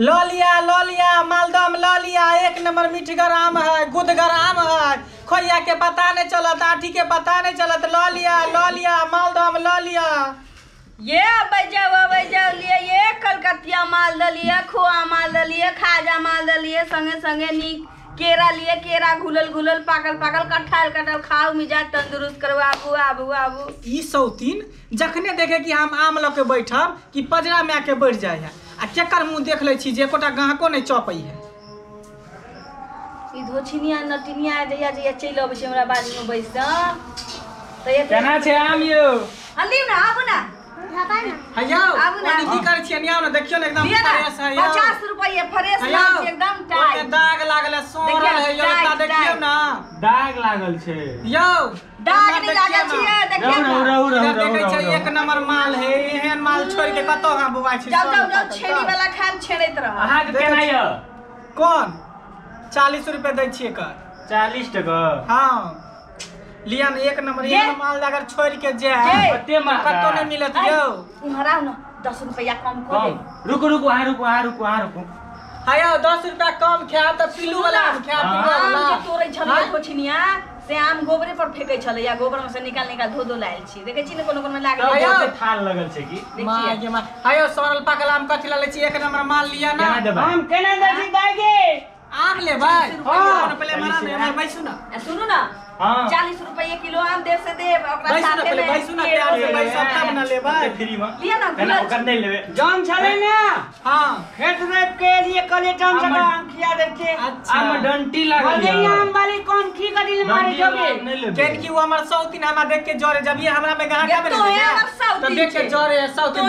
लो लिया मालदह में लो लिया। एक नंबर मीठगर आम है, गुदगर आम है। खोइया के पता नहीं चलत, आठी के पता नहीं चलत। लो लिया मालदह में लो लिया। ये बजाओ लिए ये कलकतिया मालदह लिए, खोआ मालदह लिए, खाजा मालदह लिए, संगे संगे नीक केरा लिए। केरा घुलल पाकल कटहल खाओ मिजाज तंदुरुस्त करो। आबू ई सौतीन जखने देखे कि हम आम ल के बैठब कि पजरा में आके बैठ जाए है आ केकर मुंह देख ले छी जे एकोटा गाहको नहीं चपई है। ई धोछिनिया नटिनिया जइया चलि अबै छै हमरा बाजू में बैस त ये केना छै आम यो? हल्दी ना आबू ना हयो ओनी की कर छियै नियाव ना देखियो ना एकदम फ्रेश है यो। 50 रुपया फ्रेश लाग छै एकदम टाइट। ओने दाग लागल है, सोरल है यो, ता देखियो ना दाग लागल छै यो। दाग नहीं लागल छै देखियो ना। देखे छै एक नंबर माल है। एहन माल छोड़ के कतो हां बुआ छै। जाओ छेड़ी वाला खान छेड़ैत रह। अहाँ के केना यो? कोन 40 रुपए दै छियै कर। 40 टका? हां लिया ना एक नंबर। एक माल अगर छोड़ के जाए कतो नहीं मिलत यो। इमहरा ना 10 रुपया कम कर दे। रुको हयो 10 रुपया कम खाब त पिल्लू वाला आम खाब। आम जे तोरै छलै कोछनिया से आम गोबरे पर फेकै छलै या गोबर में से निकाल धो लायल छी। देखे छी ने कोनो में लागल है थाल लगल छै की मां के मां। हयो सरल पाकल आम कथि ला ले छी? एक नंबर माल लिया ना। हम केना दै छी दाई गे? आम ले भाई। हां पहले मना में हमर बैसु ना। सुनु ना 40 रुपया किलो आम देव से देव ओकरा साथे में बैसु ना प्यार से बैस सब बना ले भाई फ्री में। लिया ना केना ओकर नहीं लेबे जान छले ना। हां खेत रेप के लिए कले टाइम से आम खिया दे छै। आम डंटी लागल है। आम वाली कौन की कदी मारे जोगे केन की वो हमर सौतीन हमरा देख के जोरे जब ये हमरा में गहा के बने तो देख के जोरे सौतीन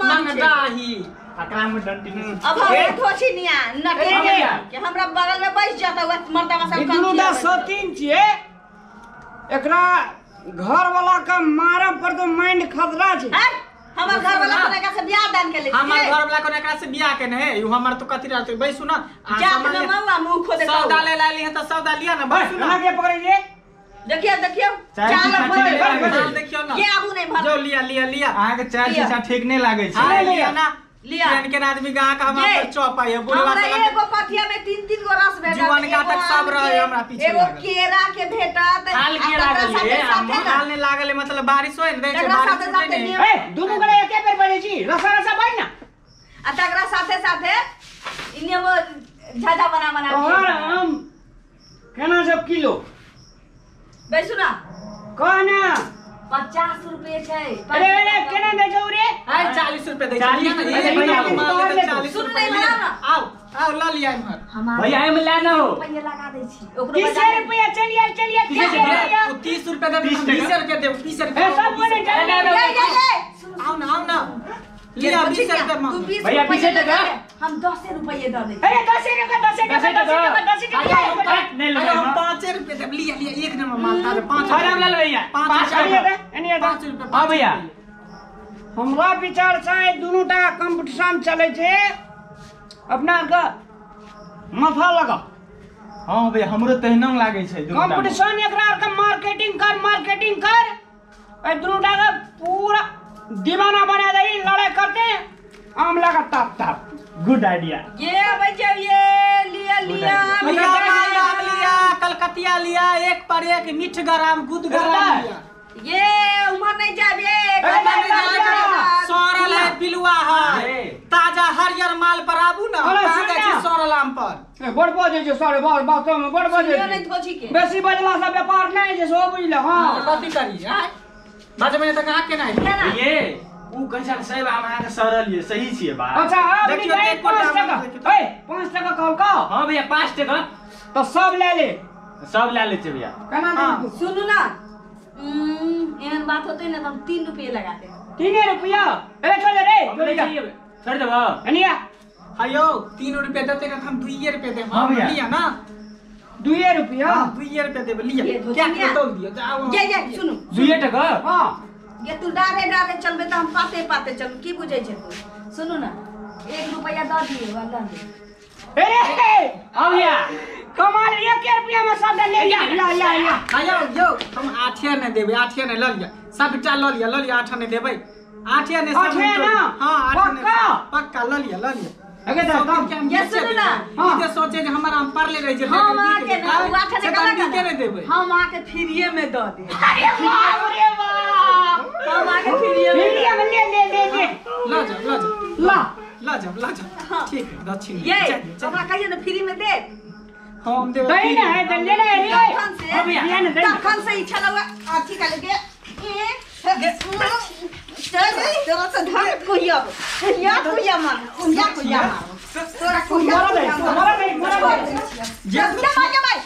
मंगडाही अकरा में डंटी नहीं। अब हम धोछिनिया नटिया के हमरा बगल में बैठ जाता हुआ मर्दावा सब काम दुनुदा सौतीन छिए। एकरा घर वाला का मारा पर तो माइंड खतरा छै। हमर घर वाला कोने का से बियाह दान के ले हमर घर वाला कोने का से बियाह के ने यू हमर तो कथि रहते बैसु ना। जा न मौआ मुंह खोदे सौदा ले लाली है तो सौदा लिया ना बैसु ना। के पकड़िए देखियो चाल देखियो ना के आबू नहीं भर जो लिया आहा के चाय से ठीक नहीं लागे छै। हां लिया ना लिया के आदमी गाह का हमरा पर चौपा है बुढ़वा हमरा एगो पथिया में 3 गो रस भेटा। जीवन का तक सब रहे हमरा पीछे। एगो केरा के भेटत हाल के लागल है हाल ने लागल मतलब बारिश होय ने बारिश नहीं। ए दुनु गले एके बेर बने छी रसा भाई ना आ तकरा साथे इने वो झाझा बना और हम केना सब किलो बैसु ना कोना 50 रुपए छै। अरे केना दे छौ रे? 40 रुपए दे छी भैया माल 40 सुन नहीं बना ना। आओ ला लिया इमहर भैया हम ला ना हो रुपया लगा दे छी ओकरो 30 रुपया चलिए 30 रुपए दे 20 रुपए दे 20 रुपए ए सब बने चल आओ ना लिया 20 रुपए में भैया 20 टका हम 10 रुपया दे दे। अरे 10 टका नहीं ले हम 5 रुपए दे लिया एक नंबर माल था 5 आराम ले भैया 5 रुपया हां भैया हमरा विचार से दुनुटा कंपटीशन चले छे अपना का माथा लगा। हां भैया हमरो तहनम लागे छै कंपटीशन एकरा का मार्केटिंग कर ए दुनुटा का पूरा दीवाना बना दे लड़ाई करते आम लगा ताप गुड आइडिया। ये बच्चा ये लिया कलकतिया लिया एक पर एक मीठगर आम गुदगर आम लिया। ये उमर नहीं जाबे सोरल है पिलुआ है ताजा हरियर माल पर आबू ना कहां छै सोरल आम पर बड़ बजे जे सारे बात में बड़ बजे नहीं धोची के बेसी बजला से व्यापार नहीं जे सो बुझले। हां कथि करी बात में त कहां के नहीं ये ऊ कैसा सही आम अहाँ के सरल ये सही छिए बात। अच्छा देखियो 5 टका ए 5 टका कहल का। हां भैया 5 टका तो सब ले ले छै भैया केना सुनू ना एहन बात होते ना तो हम 3 रुपया लगा दे। 3 रुपया ए छोड़ देबो अनिया हयो 3 रुपया देते का हम 2 रुपया दे हां लिया ना 2 रुपया 2 रुपया देबे लिया क्या तोल दियो जाओ ये सुनो 2 टका। हां ये तू डारे चलबे त हम पाते चल की बुझै छै तू। सुनू ना 1 रुपया द दिए वाला दे। अरे आओ या कमाल 1 रुपया में सब ले जा या आयो यो हम 8 ने देबे 8 ने ल लिया सबटा ल लिया 8 ने देबे 8 ने सब। हां 8 ने पक्का ल लिया अगे तो कम ये सुन ना ये सोचे जे हमरा हम पढ़ले रह जे हम आके ना हुआ था के नहीं देबे हम आके फ्रीए में दे दे अरे वाह हम आके फ्रीए में ले ला जा ठीक है दक्षिण ये हमरा कहिए ना फ्री में दे हम देबे दही ना है तो ले ले अब भैया ने दही तखन से इच्छा लगा अथी का लेके तेरा से धक कोइया मार तोरा कोइया मोरा दे जा भाई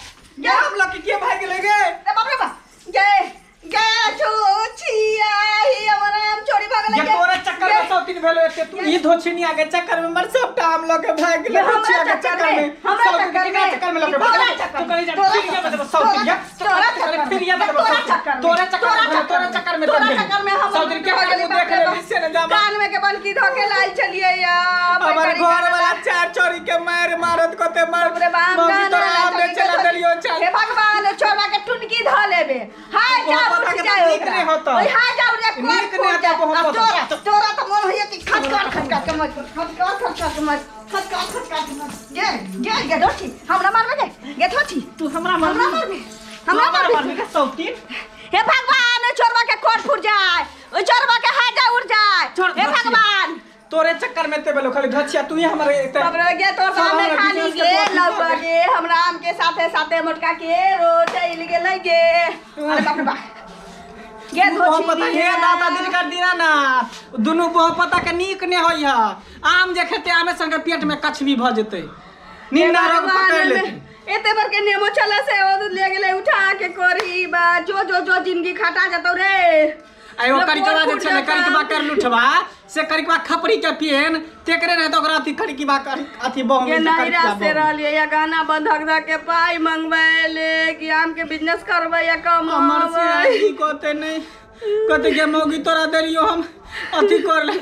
ये हम लोग के भाई के लगे रे बाप रे बाप गे छोचिया ही हमारा हम चोरी भाग ये लेके तोरा चक्कर में सौतीन भेलो एते तू ई धोछनी आगे चक्कर में मर सबटा हम लोग के भाग गेले धोछी आगे चक्कर में हमरा चक्कर में लोग तू कहीं जा फिर ये मतलब सौतीन या तोरा चक्कर फिर ये मतलब तोरा चक्कर में हम सौतीन के भाग देख ले इससे न जा कान में के बन की धोके लाल चलिए या हमारे घर वाला चार चोरी के मारत को ते मार मम्मी तोरा हमने चला देलियो चल हे भगवान छोड़ा के टुनकी ध लेबे हाय जा उठ जाओ नहीं होता ओए हाय जाओ रे नीक नहीं आता बहुत तोरा तो मन होइए कि खटखट के मत खटखट के मत गे दोठी हमरा मारबे गे दोठी तू हमरा मारबे के सौतीन हे भगवान छोड़वा के कोट फूट जाए ओ छोड़वा के हाथ उड़ जाए हे भगवान तोरे चक्कर में ते बेलो खाली धछिया तू ही हमारे तब रे गे तोर सामने खाली गे लगवा गे हमरा आम के साथे मोटका के रोज चल गेलै गे अरे बाप रे बाप गे धोची पता हे दादा दिन कर दिना ना दुनु बहु पता के नीक ने होई ह आम जे खेते आमे संगे पेट में कछवी भ जेते निंदा रोग पकड़ लेते एते बर के नेमो चला से ओ ले गेलै उठा के कोरी बा जो जिंदगी खटा जतौ रे आयो करिकवा जे छले करिकवा कर लुठवा से करिकवा खपरी के पियन तेकरे रह तो ओकरा अथी करिकवा अथी बहु ये नहीं रास्ते रहलिए या गाना बंधक दा के पाई मंगवाले कि आम के बिजनेस करबै या कम हमर से आई कोते नहीं कते के मौगी तोरा देलियो हम अथी कर ले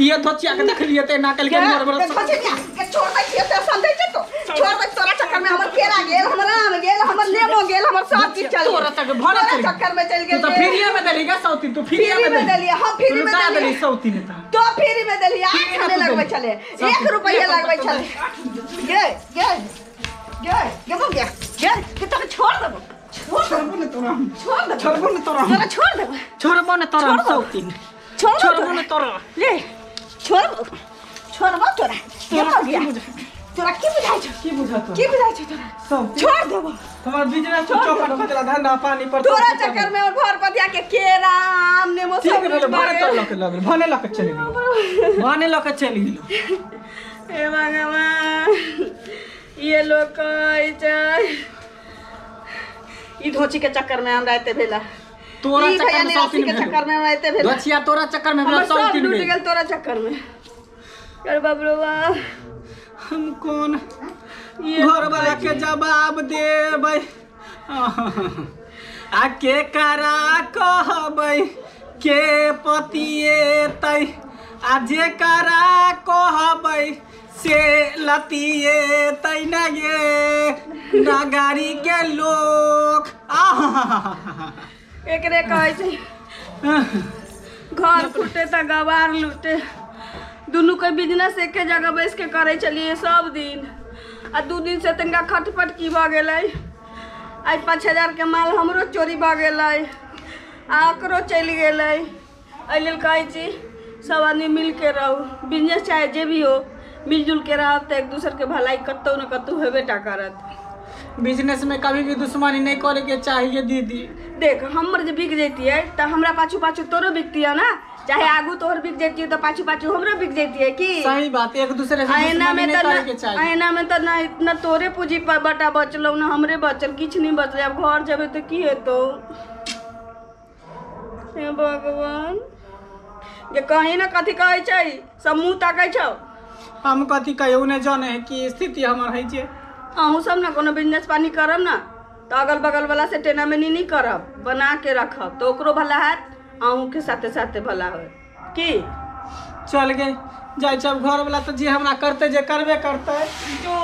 ये धोचिया के देख लिए ते नाकल के मोर मोर के छोड़ दे के ते संदै छ तो छोड़ दे तोरा चक्कर में हमर केरा गेल हमर आम गेल हमर लेमो गेल हमर सब चीज चल तोरा तक भरे चक्कर में चल गेल तू तो फ्री में देली का सौतीन तू फ्री में देली हम फ्री में देली सौतीन तो फ्री में देली आ खाने लगबै चले 1 रुपया लगबै चले गे बोल गे कि तो छोड़ देबो छोड़बो न तोरा सौतीन छोड़बो न तोरा ले छोड़बो तोरा के हो गया तोरा की बुझाइ छ तोरा छोड़ देबो हमर बिजनेस चौपट खतरा धंधा पानी पर तोरा चक्कर में और घर पतिया के केरा आम नेमो सब भने तो लके लगल भने लके चली गेल भने लके चली गेल हे भगवान ये लोग कहै छै ई धोची के चक्कर में हमरा एते भेला तोरा चक्कर में सौतीन के चक्कर में हमरा एते भेला धोचिया तोरा चक्कर में हमरा सौतीन लूट गेल तोरा चक्कर में कर बाबूवा हम कौन घर वाला के जवाब देबै आ के करा कहबै के पतिएतै आ जे करा कहबै से लतिएतै न गे नगारी के लोग एकरे कहै छै घर फूटे त गवार लूटे दुनू के बिजनेस एके जगह बैस के करे चलिए सब दिन आ 2 दिन से तनका खटपट की भ गेलै आई 5000 के माल हमरो चोरी भ गेलै आ एकरो चलि गेलै एहि लेल कहै छी सब आदमी मिल के रहू बिजनेस चाहे जे भी हो मिलजुल के रहब तो एक दूसरे के भलाई कतौ न कतौ हेबेटा करत बिजनेस में कभी भी दुश्मनी नहीं करे के चाहिए दीदी देख हमर जे बिक जैतिए तो हमरा पाछू पाछू तोरो बिकतिया ना चाहे आगू तोहर बिक जैतिए तो पाछू पाछू हमरो बिक जैतिए की सही बात एक दूसरे से दुश्मनी नहीं करे के चाहिए आईना में तो ना इतना तोरे पूंजी पर बटा बचलौ ना हमरे बचल किछ नहीं बचल अब घर जेबे तो की हेतौ हे भगवान ये कहीं ना कथी कहै छै सब मुंह ताकै छौ हम कथी कहियो ने जाने है कि स्थिति हमर है जे अहूँ सब ना कोनो बिजनेस पानी करब ना तो अगल बगल वाला से टेना में नहीं करब बना के रखब तो ओकरो भला हैत अहूँ के साथे साथे भला हो की चल गए जाय जब घर वाला तो जे हमरा करते जे करबे करते जो